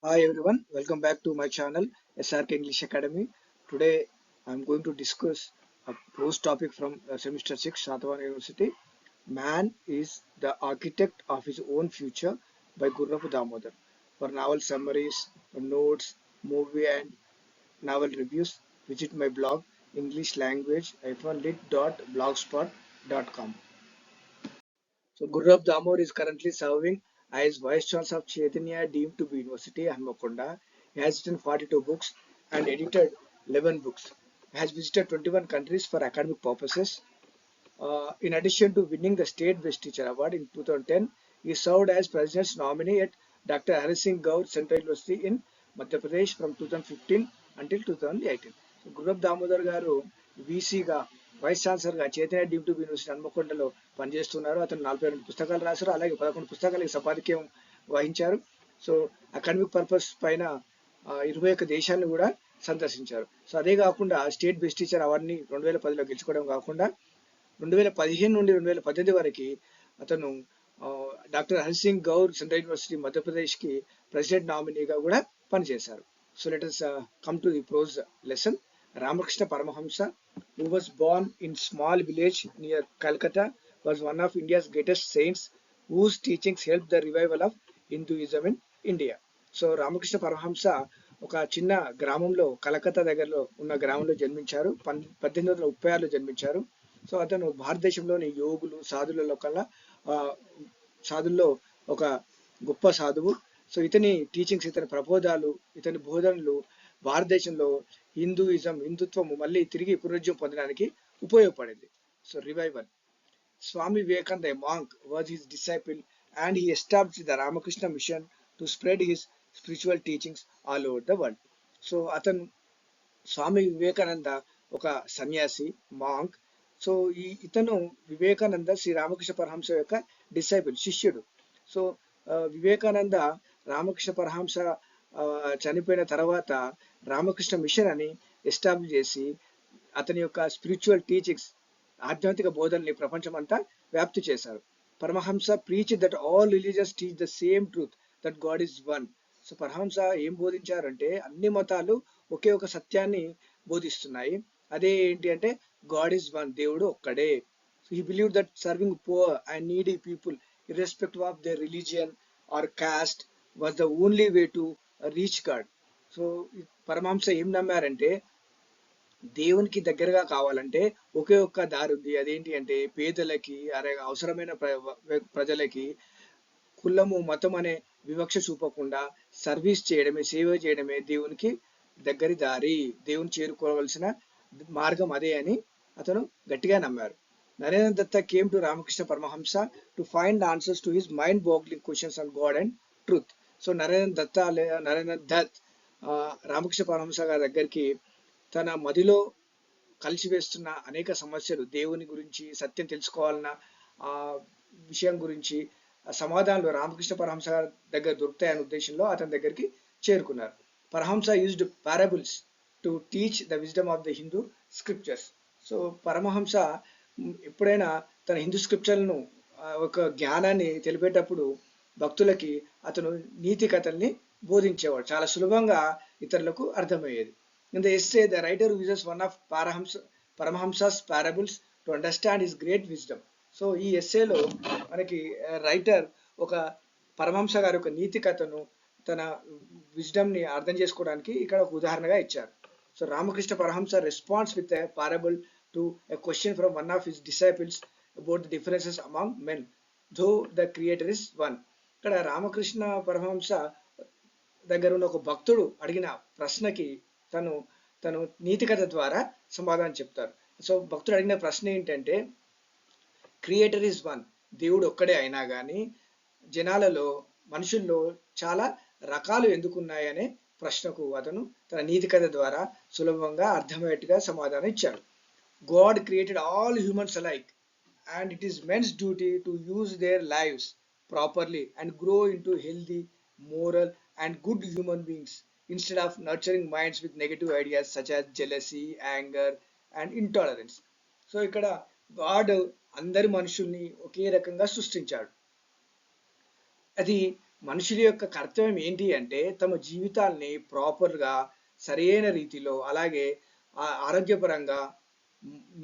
Hi everyone, welcome back to my channel SRK English Academy. Today I'm going to discuss a prose topic from semester 6 Shatwan University. Man is the architect of his own future by Gurrapu Damodar. For novel summaries, notes, movie and novel reviews, visit my blog English language lit.blogspot.com. So Gurrav Damor is currently serving as Vice Chancellor of Chaitanya deemed to be University, Hanmakonda. He has written 42 books and edited 11 books. He has visited 21 countries for academic purposes. In addition to winning the State Best Teacher Award in 2010, he served as President's nominee at Dr. Hari Singh Gaur Central University in Madhya Pradesh from 2015 until 2018. So, Gurab Damodar గారు వీసీగా vice ఛాన్సలర్గా Chaitanya deem to university హన్మకొండలో పనిచేస్తున్నారు. అతను 42 పుస్తకాలు రాశారు. అలాగే 11 పుస్తకాలకి సంపాదకీయం వహించారు. సో అకాడమిక్ పర్పస్ పైన 21 దేశాలను కూడా సందర్శించారు. సో అదే కాకుండా స్టేట్ బెస్ట్ టీచర్ అవార్డుని 2010లో గెలుచుకోవడం కాకుండా 2015 నుండి 2018 వరకు అతను doctor Harisingh Gour central university మధ్యప్రదేశ్కి ప్రెసిడెంట్ నామినీగా కూడా పనిచేశారు. So let us come to the prose lesson. Ramakrishna Paramahamsa, who was born in small village near Calcutta, was one of India's greatest saints whose teachings helped the revival of Hinduism in India. So Ramakrishna Paramahamsa ఒక చిన్న గ్రామంలో కలకత్తా దగ్గరలో ఉన్న గ్రామంలో జన్మించారు. 1836లో జన్మించారు. So అతను భారతదేశంలోని యోగులు సాధులలో కల్లా సాధుల్లో ఒక గొప్ప సాధువు. సో ఇతని టీచింగ్స్, ఇతని ప్రబోధాలు, ఇతని బోధనలు భారతదేశంలో హిందుత్వము మళ్ళీ తిరిగి పునరుజ్జీవం పొందడానికి ఉపయోగపడింది. So revival. Swami Vivekananda, a monk, was his disciple and he established the Ramakrishna mission to spread his spiritual teachings all over the world. So అతను స్వామి వివేకానంద ఒక సన్యాసి, మాంక్. సో ఇతను వివేకానంద శ్రీ రామకృష్ణ పరహంస యొక్క డిసైపుల్, శిష్యుడు. సో వివేకానంద రామకృష్ణ పరహంస చనిపోయిన తర్వాత రామకృష్ణ మిషన్ అని ఎస్టాబ్లిష్ చేసి అతని యొక్క స్పిరిచువల్ టీచింగ్స్, ఆధ్యాత్మిక బోధనని ప్రపంచమంతా వ్యాప్తి చేశారు. Paramahamsa preach that all religious teach the same truth that God is one. So Paramahamsa ఏం బోధించారంటే అన్ని మతాలు ఒకే ఒక సత్యాన్ని బోధిస్తున్నాయి. అదే ఏంటి అంటే గాడ్ ఈజ్ వన్, దేవుడు ఒక్కడే. So he believe that serving poor and needy people irrespective of their religion or caste was the only way to reach God. So Paramahamsa ఏం నమ్మారంటే దేవునికి దగ్గరగా కావాలంటే ఒకే ఒక్క దారి ఉంది. అదేంటి అంటే పేదలకి, అవసరమైన ప్రజలకి కులము మతం అనే వివక్ష చూపకుండా సర్వీస్ చేయడమే, సేవ చేయడమే దేవునికి దగ్గరి దారి, దేవుని చేరుకోవాల్సిన మార్గం అదే అని అతను గట్టిగా నమ్మారు. Narendra Datta came to Ramakrishna Paramahamsa to find answers to his mind boggling questions on God and truth. So Narendra Datta Ramakrishna Paramahamsa గారి దగ్గరికి తన మదిలో కలిసివేస్తున్న అనేక సమస్యలు, దేవుని గురించి, సత్యం తెలుసుకోవాలన్న ఆ విషయం గురించి సమాధానాలు రామకృష్ణ పరహంస దగ్గర దొరుకుతాయనే ఉద్దేశంలో అతని దగ్గరికి చేరుకున్నారు. Paramahamsa used parables to teach the wisdom of the Hindu scriptures. So Paramahamsa ఎప్పుడైనా తన హిందూ స్క్రిప్చర్లను ఒక జ్ఞానాన్ని తెలిపేటప్పుడు భక్తులకి అతను నీతి కథల్ని బోధించేవాడు. చాలా సులభంగా ఇతరులకు అర్థమయ్యేది. In the essay, the writer uses one of Paramahamsa's parables to understand his great wisdom. So ఈ ఎస్సేలో మనకి రైటర్ ఒక పరమహంస గారి ఒక నీతి కథను, తన విజ్డమ్ని అర్థం చేసుకోవడానికి ఇక్కడ ఒక ఉదాహరణగా ఇచ్చారు. So Ramakrishna Paramahamsa response with a parable to a question from one of his disciples about the differences among men though the creator is one. ఇక్కడ రామకృష్ణ పరమహంస దగ్గర ఉన్న ఒక భక్తుడు అడిగిన ప్రశ్నకి తను తను నీతి కథ ద్వారా సమాధానం చెప్తారు. సో భక్తుడు అడిగిన ప్రశ్న ఏంటంటే క్రియేటర్ ఈజ్ వన్, దేవుడు ఒక్కడే అయినా కానీ జనాలలో, మనుషుల్లో చాలా రకాలు ఎందుకున్నాయనే ప్రశ్నకు అతను తన నీతి కథ ద్వారా సులభంగా అర్థమయ్యేట్టుగా సమాధానం ఇచ్చాడు. God created all humans alike and it is men's duty to use their lives properly and grow into healthy, moral and good human beings instead of nurturing minds with negative ideas such as jealousy, anger and intolerance. So ఇక్కడ God అందరి మనుషుల్ని ఒకే రకంగా సృష్టించాడు. అది మనుషుల యొక్క కర్తవ్యం ఏంటి అంటే తమ జీవితాల్ని ప్రాపర్గా సరైన రీతిలో అలాగే ఆరోగ్యపరంగా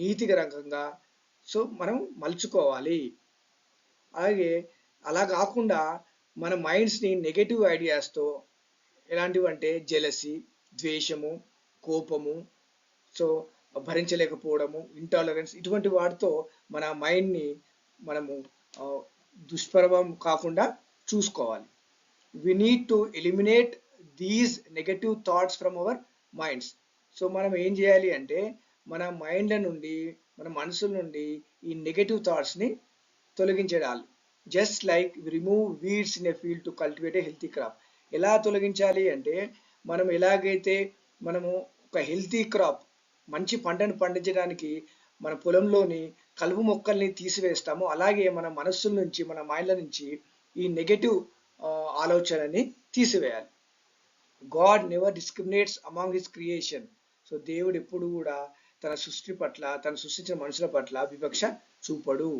నీతికరంగా సో మనం మలుచుకోవాలి. అలాగే అలా కాకుండా మన మైండ్స్ని నెగటివ్ ఐడియాస్తో ఎలాంటివంటే జెలసీ, ద్వేషము, కోపము, సో భరించలేకపోవడము, ఇంటాలరెన్స్ ఇటువంటి వాటితో మన మైండ్ని మనము దుష్ప్రభావం కాకుండా చూసుకోవాలి. We need to eliminate these negative thoughts from our minds. So మనం ఏం చేయాలి అంటే మన మైండ్ల నుండి మన మనసుల నుండి ఈ నెగటివ్ థాట్స్ని తొలగించేయాలి. Just like remove weeds in a field to cultivate a healthy crop. ఎలా తొలగించాలి అంటే మనం ఎలాగైతే మనము ఒక హెల్తీ క్రాప్ మంచి పంటను పండించడానికి మన పొలంలోని కలుపు మొక్కల్ని తీసివేస్తామో అలాగే మన మనస్సుల నుంచి మన మైండ్ల నుంచి ఈ నెగటివ్ ఆలోచనని తీసివేయాలి. God never discriminates among his creation. So దేవుడు ఎప్పుడు కూడా తన సృష్టి పట్ల తను సృష్టించిన మనుషుల పట్ల వివక్ష చూపడు.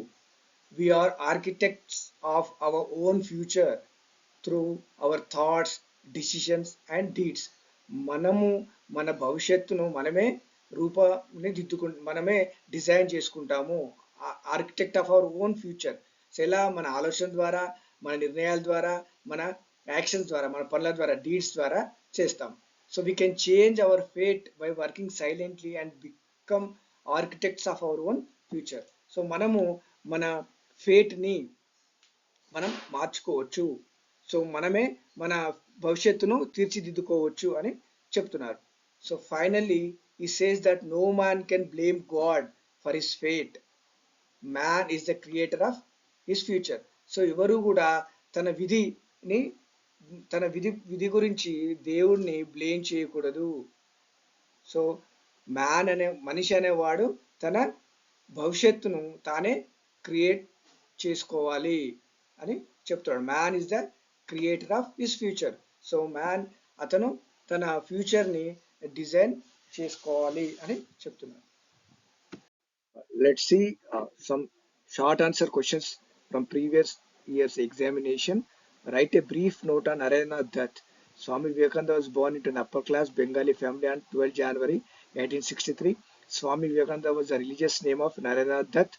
We are architects of our own future through our thoughts, decisions and deeds. మనము మన భవిష్యత్తును మనమే మనమే డిజైన్ చేసుకుంటాము. Architect of our own future. So ఎలా మన ఆలోచన ద్వారా మన నిర్ణయాల ద్వారా మన యాక్షన్స్ ద్వారా మన పనుల ద్వారా డీడ్స్ ద్వారా చేస్తాం. So we can change our fate by working silently and become architects of our own future. So మనము మన ఫేట్ని మనం మార్చుకోవచ్చు. సో మనమే మన భవిష్యత్తును తీర్చిదిద్దుకోవచ్చు అని చెప్తున్నారు. So finally he says that no man can blame God for his fate. Man is the creator of his future. So ఎవరు కూడా తన విధి గురించి దేవుణ్ణి బ్లేమ్ చేయకూడదు. సో మనిషి అనేవాడు తన భవిష్యత్తును తానే క్రియేట్ చేసుకోవాలి అని చెప్తాడు. Man is the creator of his future. So అతను తన ఫ్యూచర్ని డిజైన్ చేసుకోవాలి అని చెప్తున్నాడు. Let's see some short answer questions from previous years examination. Write a brief note on Narendranath Dutt. Swami Vivekananda was born into an upper class Bengali family on 12 January 1863. Swami Vivekananda was the religious name of Narendranath Dutt.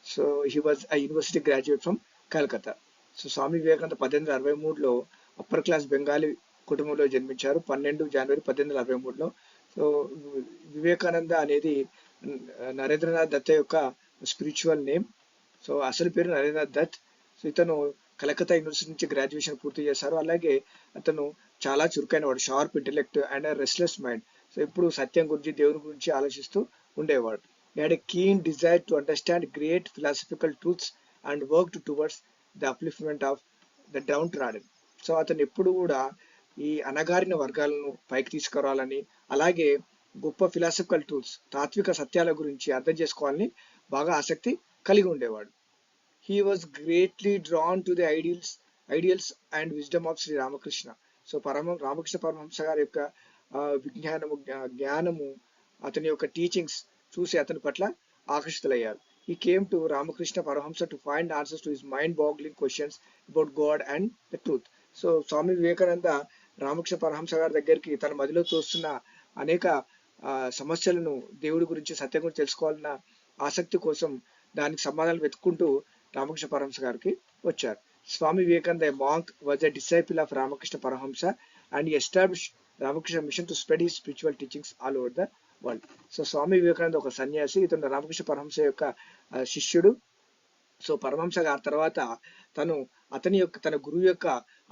So he was a university graduate from Calcutta. So Swami Vivekananda 1863లో upper class Bengali కుటుంబంలో జన్మించారు 12 జనవరి 1863లో. So Vivekananda అనేది నరేంద్రనాథ్ దత్ యొక్క spiritual name. So అసలు పేరు Narendranath Dutt. So ఇతను Calcutta university నుంచి graduation పూర్తి చేశారు. అలాగే అతను చాలా చురుకైన వాడు, sharp intellect and restless mind. So ఇప్పుడు సత్యం గురించి దేవుని గురించి ఆలోచిస్తూ ఉండేవాడు. He had a keen desire to understand great philosophical truths and worked towards the upliftment of the downtrodden. So అతను ఎప్పుడు కూడా ఈ అణగారిన వర్గాలను పైకి తీసుకురావాలని అలాగే గొప్ప ఫిలాసఫికల్ ట్రూత్స్ తాత్విక సత్యాల గురించి అర్థం చేసుకోవాలని బాగా ఆసక్తి కలిగి ఉండేవాడు. He was greatly drawn to the ideals and wisdom of Sri Ramakrishna. So Ramakrishna Paramahamsa గారి యొక్క జ్ఞానము అతని యొక్క టీచింగ్స్ చూసి అతని పట్ల ఆకర్షితులయ్యారు. He came to Ramakrishna Paramahamsa to find answers to his mind-boggling questions about God and the truth. So Swami Vivekananda Ramakrishna Paramahamsa గారి దగ్గరికి తన మదిలో తోస్తున్న అనేక సమస్యలను దేవుడి గురించి సత్యం గురించి తెలుసుకోవాలన్న ఆసక్తి కోసం దానికి సమాధానాలు వెతుక్కుంటూ రామకృష్ణ పరమహంస గారికి వచ్చారు. Swami Vivekananda monk was a disciple of Ramakrishna Paramahamsa and he established Ramakrishna mission to spread his spiritual teachings all over the world. So Swami Vivekananda ఒక సన్యాసి, ఇతను రామకృష్ణ పరమహంస యొక్క శిష్యుడు. సో పరమహంస గారి తర్వాత తన గురువు యొక్క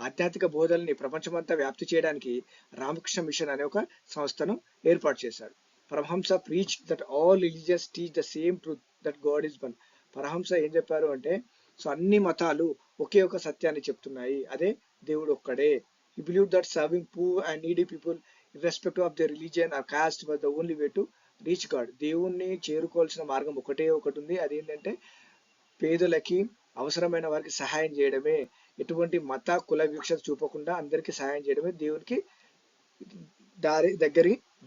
ఆధ్యాత్మిక బోధనల్ని ప్రపంచమంతా వ్యాప్తి చేయడానికి రామకృష్ణ మిషన్ అనే ఒక సంస్థను ఏర్పాటు చేశాడు. Paramahamsa preach that all religious teach the same truth that God is one. Paramahamsa ఏం చెప్పారు అంటే సో అన్ని మతాలు ఒకే ఒక సత్యాన్ని చెప్తున్నాయి, అదే దేవుడు ఒక్కడే. He believed that serving poor and needy people irrespective of their religion or caste was the only way to reach God. దేవుణ్ణి చేరుకోవాల్సిన మార్గం ఒకటి ఉంది, అదేంటంటే పేదలకి అవసరమైన వారికి సహాయం చేయడమే. ఎటువంటి మత కుల వివక్షత చూపకుండా అందరికీ సహాయం చేయడమే దేవునికి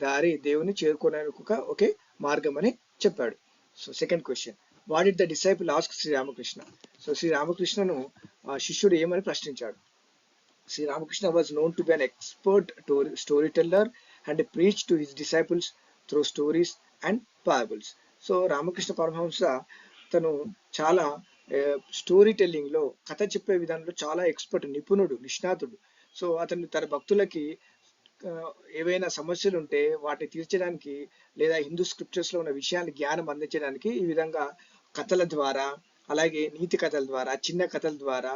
దారి దేవుని చేరుకోవడానికి ఒకే మార్గం అని చెప్పాడు. So second question, what did the disciple ask Shri Ramakrishna? So Shri రామకృష్ణను శిష్యుడు ఏమని ప్రశ్నించాడు? Sri Ramakrishna was known to be an expert storyteller and preached to his disciples through stories and parables. So Ramakrishna Paramahamsa తను చాలా స్టోరీ టెల్లింగ్ లో కథ చెప్పే విధానంలో చాలా ఎక్స్పర్ట్, నిపుణుడు, నిష్ణాతుడు. సో అతను తన భక్తులకి ఆ, ఏవైనా సమస్యలు ఉంటే వాటిని తీర్చడానికి లేదా హిందూ స్క్రిప్చర్స్ లో ఉన్న విషయాన్ని జ్ఞానం అందించడానికి ఈ విధంగా కథల ద్వారా, అలాగే నీతి కథల ద్వారా, చిన్న కథల ద్వారా,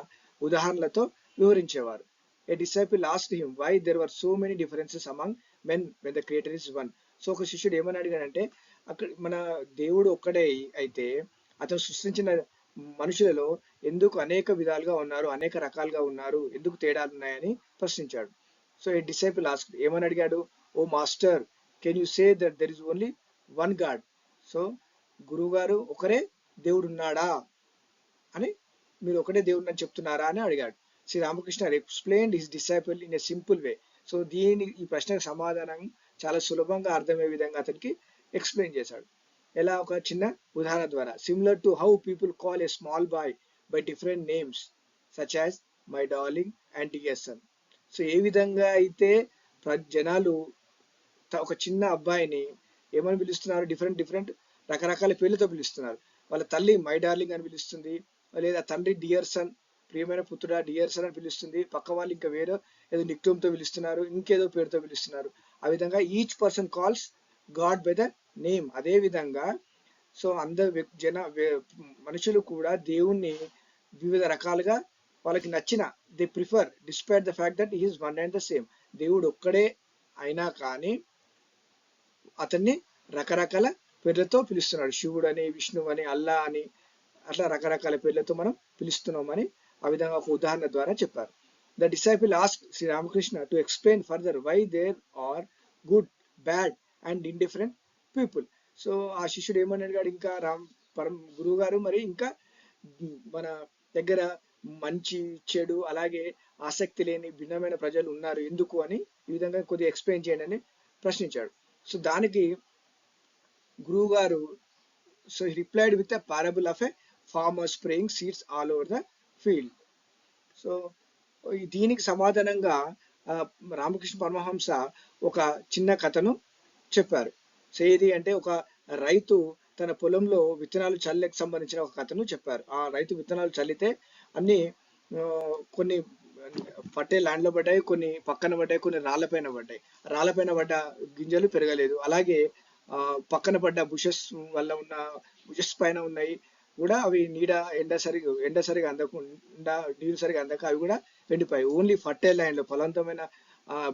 ఉదాహరణలతో వివరించేవారు. A disciple asked him why there were so many differences among men when the creator is one. So ఒక శిష్యుడు ఏమని అడిగాడంటే, అక్కడ మన దేవుడు ఒక్కడే అయితే అతను సృష్టించిన మనుషులలో ఎందుకు అనేక విధాలుగా ఉన్నారు, అనేక రకాలుగా ఉన్నారు, ఎందుకు తేడాలు ఉన్నాయని ప్రశ్నించాడు. సో ఏ డిసైపుల్ ఆస్క్డ్, ఏమని అడిగాడు, O master, can you say that there is only one God. So గురువు గారు ఒకరే దేవుడు ఉన్నాడా అని, మీరు ఒకటే దేవుడు అని చెప్తున్నారా అని అడిగాడు. Shri Ramakrishna explained his disciple in a simple way. So ఈ ప్రశ్నకు సమాధానం చాలా సులభంగా అర్థమయ్యే విధంగా అతనికి ఎక్స్ప్లెయిన్ చేశాడు. ఎలా? ఒక చిన్న ఉదాహరణ ద్వారా. Similar to how people call a small boy by different names such as my darling and dear son. So ఏ విధంగా అయితే జనాలు ఒక చిన్న అబ్బాయిని ఏమని పిలుస్తున్నారు, డిఫరెంట్ డిఫరెంట్ రకరకాల పేర్లతో పిలుస్తున్నారు. వాళ్ళ తల్లి మై డార్లింగ్ అని పిలుస్తుంది, లేదా తండ్రి డియర్ సన్, ప్రియమైన పుత్రుడా డియర్ సన్ అని పిలుస్తుంది. పక్క వాళ్ళు ఇంకా వేరే ఏదో నిక్టోమ్ తో పిలుస్తున్నారు, ఇంకేదో పేరుతో పిలుస్తున్నారు. ఆ విధంగా each person calls God by the name. అదే విధంగా సో అందరు మనుషులు కూడా దేవుణ్ణి వివిధ రకాలుగా వాళ్ళకి నచ్చిన they prefer despite the fact that is one and the same. దేవుడు ఒక్కడే అయినా కానీ అతన్ని రకరకాల పేర్లతో పిలుస్తున్నాడు. శివుడు అని, విష్ణువు అని, అల్లా అని, అట్లా రకరకాల పేర్లతో మనం పిలుస్తున్నామని ఆ విధంగా ఒక ఉదాహరణ ద్వారా చెప్పారు. The disciple ask Shri Ramakrishna to explain further why there are good, bad and indifferent people. So ఆ శిష్యుడు ఏమని అడిగాడు, ఇంకా గురువు గారు మరి ఇంకా మన దగ్గర మంచి, చెడు, అలాగే ఆసక్తి లేని భిన్నమైన ప్రజలు ఉన్నారు ఎందుకు అని ఈ విధంగా కొద్దిగా ఎక్స్ప్లెయిన్ చేయండి అని ప్రశ్నించాడు. సో దానికి గురువు గారు so he replied with a parable of a farmer spraying seeds all over the field. So దీనికి సమాధానంగా రామకృష్ణ పరమహంస ఒక చిన్న కథను చెప్పారు. సో ఏది అంటే, ఒక రైతు తన పొలంలో విత్తనాలు చల్లకి సంబంధించిన ఒక కథను చెప్పారు. ఆ రైతు విత్తనాలు చల్లితే అన్ని కొన్ని పట్టే ల్యాండ్ లో పడ్డాయి, కొన్ని పక్కన పడ్డాయి, కొన్ని రాళ్లపైన పడ్డాయి. రాళ్లపైన పడ్డ గింజలు పెరగలేదు. అలాగే పక్కన పడ్డ బుషెస్ వల్ల ఉన్న బుషెస్ పైన ఉన్నాయి కూడా అవి ఎండ సరిగా అందకుండా, నీరు సరిగా అందక అవి కూడా ఎండిపోయాయి. ఓన్లీ ఫర్టైల్ ల్యాండ్ లో, ఫలవంతమైన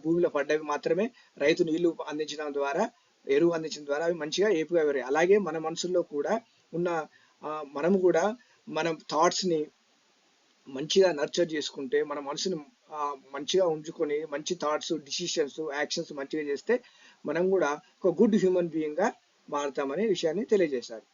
భూమిలో పడ్డవి మాత్రమే రైతు నీళ్లు అందించడం ద్వారా, ఎరువు అందించడం ద్వారా అవి మంచిగా ఏపుగా ఎగరాయి. అలాగే మన మనసుల్లో కూడా ఉన్న మనము కూడా మన థాట్స్ ని మంచిగా నర్చర్ చేసుకుంటే, మన మనసుని మంచిగా ఉంచుకొని మంచి థాట్స్, డిసిషన్స్, యాక్షన్స్ మంచిగా చేస్తే మనం కూడా ఒక గుడ్ హ్యూమన్ బీయింగ్ గా మారుతామనే విషయాన్ని తెలియజేశారు.